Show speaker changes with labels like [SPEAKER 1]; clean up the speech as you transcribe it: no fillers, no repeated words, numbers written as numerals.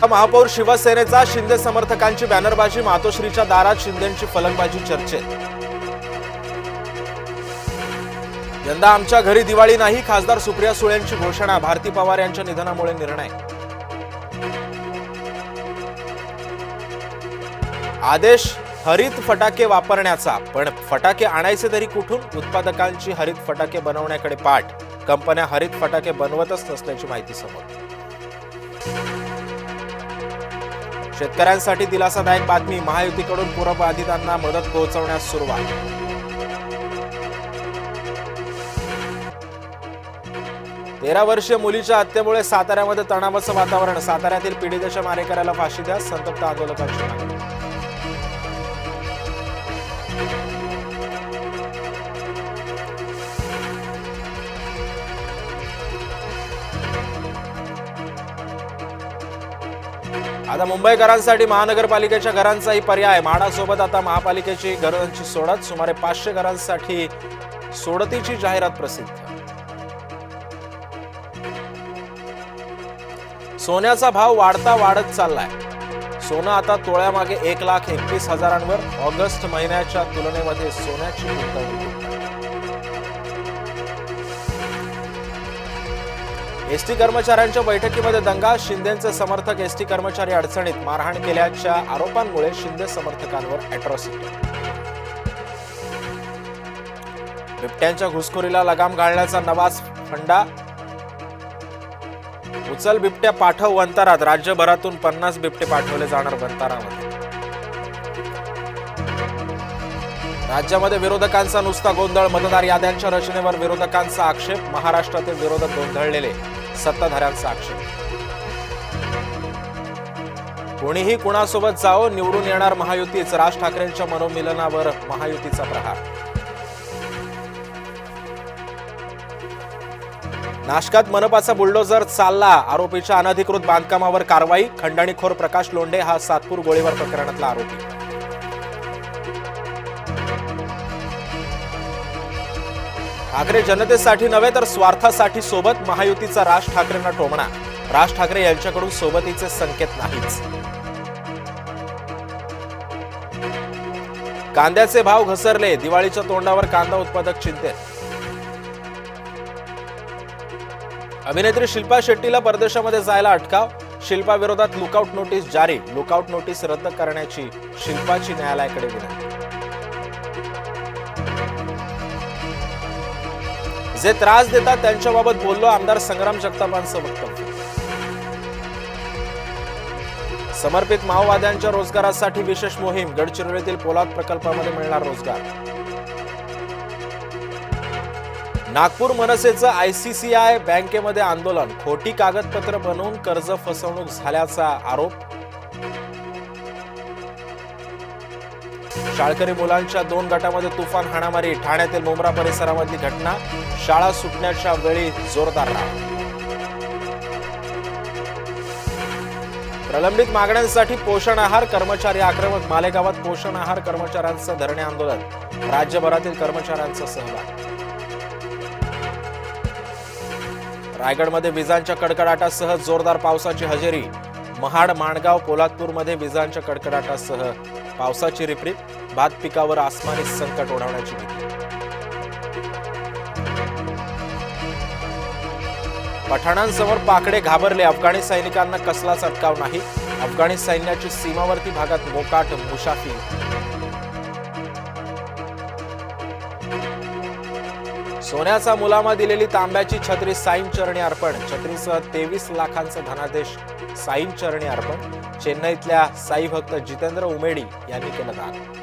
[SPEAKER 1] महापौर शिवसेनेचा शिंदे समर्थकांची बॅनरबाजी, मातोश्रीच्या दारात शिंदेंची फलकबाजी चर्चेत। यंदा आमच्या घरी दिवाळी नाही, खासदार सुप्रिया सुळेंची घोषणा, भारती पवार यांच्या निधनामुळे निर्णय। आदेश हरित फटाके वापरण्याचा, पण फटाके आणायचे तरी कुठून? उत्पादकांची हरित फटाके बनवण्याकडे पाठ, कंपन्या हरित फटाके बनवतच नसल्याची माहिती समोर। शेतकऱ्यांसाठी दिलासादायक बातमी, महायुतीकडून पूरबाधितांना मदत पोहोचवण्यास सुरुवात। 13 वर्षीय मुलीच्या हत्येमुळे साताऱ्यामध्ये तणावाचं वातावरण, साताऱ्यातील पीडितेच्या मारेकऱ्याला फाशी द्या, संतप्त आंदोलकांची मागणी। आता मुंबईकरांसाठी महानगरपालिकेच्या घरांचाही पर्याय, म्हाडासोबत आता महापालिकेची घरांची सोडत, सुमारे 500 घरांसाठी सोडतीची जाहिरात प्रसिद्ध। सोन्याचा भाव वाढत चाललाय, सोनं आता तोळ्यामागे 1,21,000वर, ऑगस्ट महिन्याच्या तुलनेमध्ये सोन्याची गुंतवणूक। एसटी कर्मचाऱ्यांच्या बैठकीमध्ये दंगा, शिंदेचे समर्थक एसटी कर्मचारी अडचणीत, मारहाण केल्याच्या आरोपांमुळे शिंदे समर्थकांवर अॅट्रॉसिटी। बिबट्यांच्या घुसखोरीला लगाम घालण्याचा नवाच फंडा, उचल बिबट्या पाठव वंतारात, राज्यभरातून 50 बिबटे पाठवले जाणार वंतारामध्ये। राज्यामध्ये विरोधकांचा नुसता गोंधळ, मतदार याद्यांच्या रचनेवर विरोधकांचा आक्षेप, महाराष्ट्रातील विरोधक गोंधळलेले, सत्ताधाऱ्यांचा आक्षेप। कोणीही कुणासोबत जाओ, निवडून येणार महायुतीच, राज ठाकरेंच्या मनोमिलनावर महायुतीचा प्रहार। नाशकात मनपाचा बुलडोझर चालला, आरोपीच्या अनधिकृत बांधकामावर कारवाई, खंडणीखोर प्रकाश लोंढे हा सातपूर गोळीबार प्रकरणातला आरोपी। ठाकरे जनतेसाठी नव्हे तर स्वार्थासाठी सोबत, महायुतीचा राज ठाकरेंना टोमणा, राज ठाकरे यांच्याकडून सोबतीचे संकेत नाहीच। कांद्याचे भाव घसरले, दिवाळीच्या तोंडावर कांदा उत्पादक चिंतेत। अभिनेत्री शिल्पा शेट्टीला परदेशामध्ये जायला अटकाव, शिल्पा विरोधात लुकआउट नोटीस जारी, लुकआउट नोटीस रद्द करण्याची शिल्पाची न्यायालयाकडे विनंती। जे त्रास देतात त्यांच्याबाबत बोललो, आमदार संग्राम जगतापांचं वक्तव्य। समर्पित माओवाद्यांच्या रोजगारासाठी विशेष मोहीम, गडचिरोलीतील पोलाद प्रकल्पामध्ये मिळणार रोजगार। नागपूर मनसेचं आयसीसीआय बँकेमध्ये आंदोलन, खोटी कागदपत्र बनवून कर्ज फसवणूक झाल्याचा आरोप। शाळकरी मुलांच्या 2 गटामध्ये तुफान हाणामारी, ठाण्यातील मुंब्रा परिसरामधली घटना, शाळा सुटण्याच्या वेळी जोरदार राग। प्रलंबित मागण्यांसाठी पोषण आहार कर्मचारी आक्रमक, मालेगावात पोषण आहार कर्मचाऱ्यांचं धरणे आंदोलन, राज्यभरातील कर्मचाऱ्यांचा सहभाग। रायगडमध्ये विजांच्या कडकडाटासह जोरदार पावसाची हजेरी, महाड, माणगाव, पोलादपूरमध्ये विजांच्या कडकडाटासह पावसाची रिपरिप, भात पिकावर आसमानी संकट ओढवण्याची भीती। पठाणांसमोर पाकडे घाबरले, अफगाणी सैनिकांना कसलाच अटकाव नाही, अफगाणी सैन्याची सीमावर्ती भागात मोकाट मुशाफी। सोन्याचा मुलामा दिलेली तांब्याची छत्री साईं चरणी अर्पण, छत्रीसह 23 लाखांचा धनादेश साईं चरणी अर्पण, चेन्नईतल्या साई भक्त जितेंद्र उमेडी यांनी केलं दान।